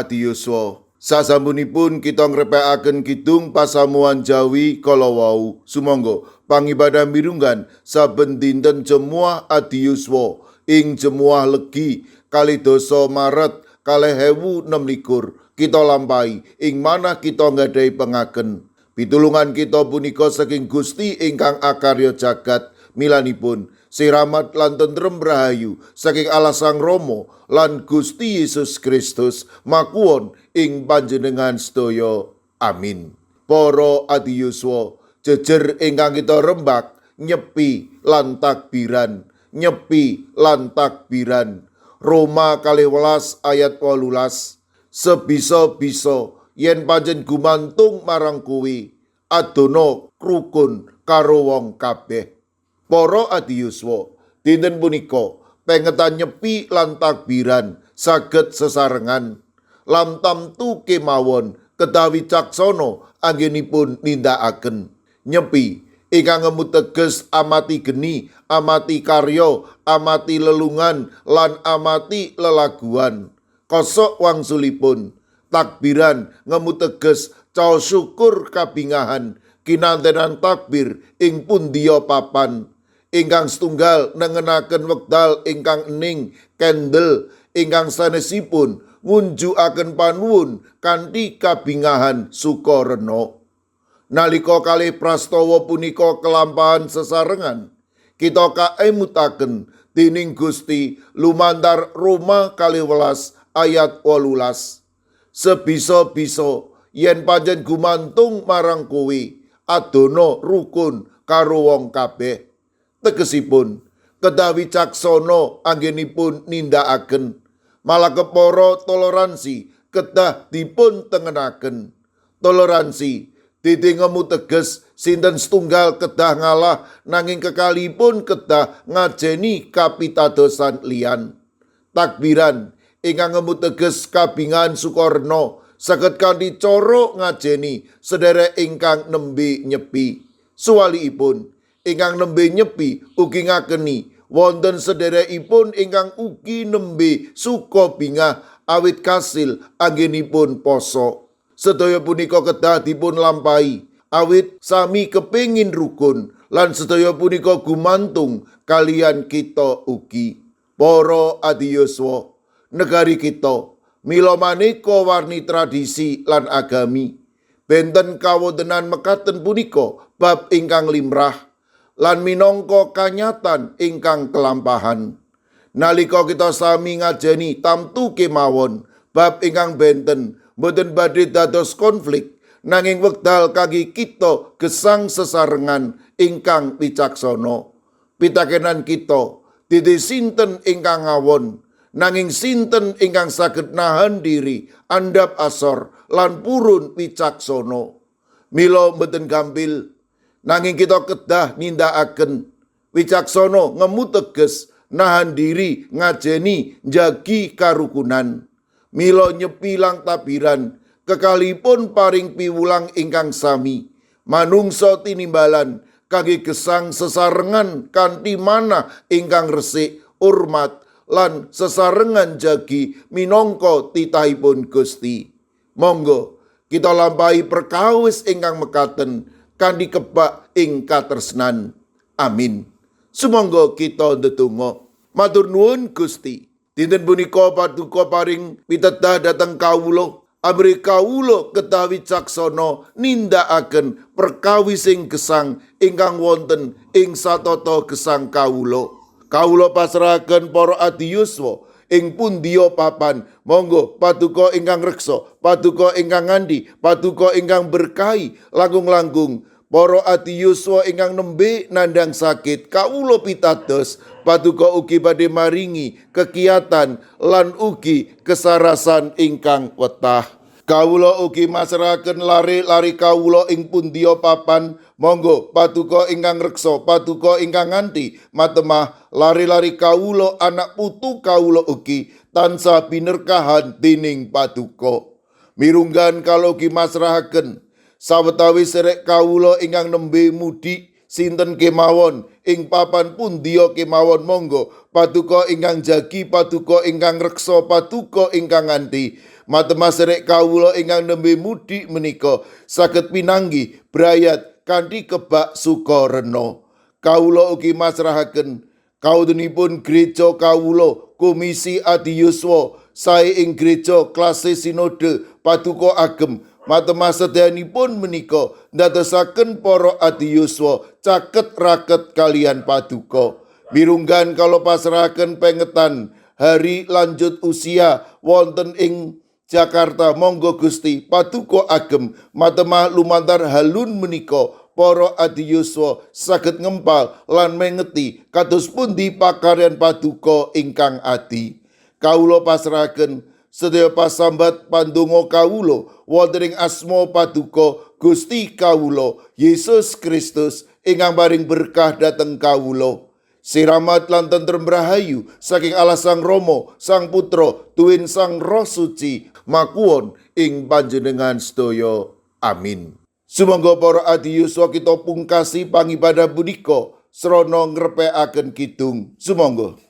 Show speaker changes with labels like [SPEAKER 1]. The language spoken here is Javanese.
[SPEAKER 1] adi yuswa. Sasampunipun kita ngrepekaken kidung pasamuan Jawi kala wau. Sumangga pangibadah mirunggan saben dinten Jemuah adi yuswa ing Jemuah Legi kalih dasa Maret 2026 kita lampahi ing manah kita nggadahi pengaken. Pitulungan kita punika saking Gusti ingkang akarya jagat. Milanipun siramat lan tentrem rahayu saking Allah Sang Rama lan Gusti Yesus Kristus makuwon ing panjenengan sedaya. Amin. Para adi yuswa, jejer ingkang kita rembak nyepi lan takbiran, nyepi lan takbiran. Roma 12 ayat 18. Sebisa-bisa yen pancen gumantung marang kuwi adono rukun karo wong kabeh. Para adi yuswa, dinten punika pengetan nyepi lan takbiran saged sesarengan lan tamtu kemawon kedawi caksana anggenipun nindakaken. Nyepi ingkang ngemu teges amati geni, amati karya, amati lelungan lan amati lelaguan. Kosok wangsulipun takbiran ngemu teges caos syukur kabingahan kinantenan takbir ing pundiya papan. Ingkang setunggal nengenaken wekdal ingkang ening kendel ingkang sanesipun ngunjukaken panuwun kanthi kabingahan sukarena. Nalika kalih prastawa punika kelampahan sesarengan, kita kaemutaken dening Gusti lumantar Roma 12 ayat 18. Sebisa-bisa yen pancen gumantung marang kowe adono rukun karo wong kabeh. Tegesipun kedawi caksana anggenipun nindakaken malah kepara toleransi kedah dipun tengenaken. Toleransi dadi ngemu teges sinten setunggal kedah ngalah nanging kekalipun kedah ngajeni kapitadosan liyan. Takbiran ingkang ngemu teges kabingahan sukarna saged kanthi cara ngajeni sedherek ingkang nembe nyepi. Suwaliipun ingkang nembe nyepi ugi ngakeni wonten sedherekipun ingkang ugi nembe suka bingah awit kasil anggenipun poso. Sedaya punika kedah dipun lampahi awit sami kepingin rukun lan sedaya punika gumantung kalian kita ugi. Para adi yuswa, negari kita mila maneka warni tradisi lan agami. Benten kawontenan mekaten punika bab ingkang limrah lan minangka kanyatan ingkang kelampahan. Nalika kita sami ngajeni tamtu kemawon bab ingkang benten boten badhe dados konflik nanging wekdal kangge kita gesang sesarengan ingkang wicaksana. Pitakenan kita dadi sinten ingkang ngawon nanging sinten ingkang saged nahan diri andhap asor lan purun wicaksana. Mila boten gampil nanging kita kedah nindakaken wicaksana ngemu teges nahan diri ngajeni njagi karukunan. Mila nyepi lang tabiran kekalipun paring piwulang ingkang sami manungsa tinimbalan kangge gesang sesarengan kanthi manah ingkang resik urmat lan sesarengan jagi minangka titahipun Gusti. Monggo kita lampahi perkawis ingkang mekaten kanthi kebak ing katresnan. Amin. Sumangga kita ndedonga. Matur nuwun Gusti. Dinten punika paduka paring pitedah dhateng kawula. Amri kawula kedah wicaksana nindakaken perkawis sing gesang ingkang wonten ing satata gesang kawula. Kawula pasrahaken para adi yuswa ing pundiya papan. Monggo paduka ingkang reksa, paduka ingkang ngandi, paduka ingkang berkahi langkung-langkung. Para adi yuswa ingkang nembe nandhang sakit kawula pitados paduka ugi badhe maringi kekiyatan lan ugi kesarasan ingkang wetah. Kawula ugi masrahaken lare-lare kawula ing pundiya papan. Monggo paduka ingkang reksa, paduka ingkang nganti matemah lare-lare kawula anak putu kawula ugi tansah binerkahan dening paduka. Mirunggan kala ugi masrahaken sawetawis serek kawula ingkang nembe mudik sinten kemawon ing papan pundiya kemawon. Monggo paduka ingkang jagi, paduka ingkang reksa, paduka ingkang nganti matemas rek kawula ingkang nembe mudik menika saged pinanggih brayat kanthi kebak suka rena. Kawula ugi masrahaken kaudunipun gereja kawula Komisi Adi Yuswa sae ing gereja klase sinode Paduka Ageng matemas sedayanipun menika ndadosaken para Adi Yuswa caket raket kalian Paduka. Mirunggan kalau pasrahaken pengetan hari lanjut usia wonten ing Jakarta, monggo Gusti Paduka Ageng matemah lumantar halun menika para Adi Yuswa saged ngempal lan mengeti kados pundi pakaryan Paduka ingkang adi. Kawula pasrahaken sedaya pasambat pandonga kawula wonten ing asma Paduka Gusti kawula Yesus Kristus ingkang paring berkah dhateng kawula. Siramat lan tentrem rahayu saking Allah Sang Rama, Sang Putra, tuwin Sang Roh Suci makuwon ing panjenengan sedaya. Amin. Sumangga para Adi Yuswa kita pungkasi pangibadah punika srana ngrepekaken kidung. Sumangga.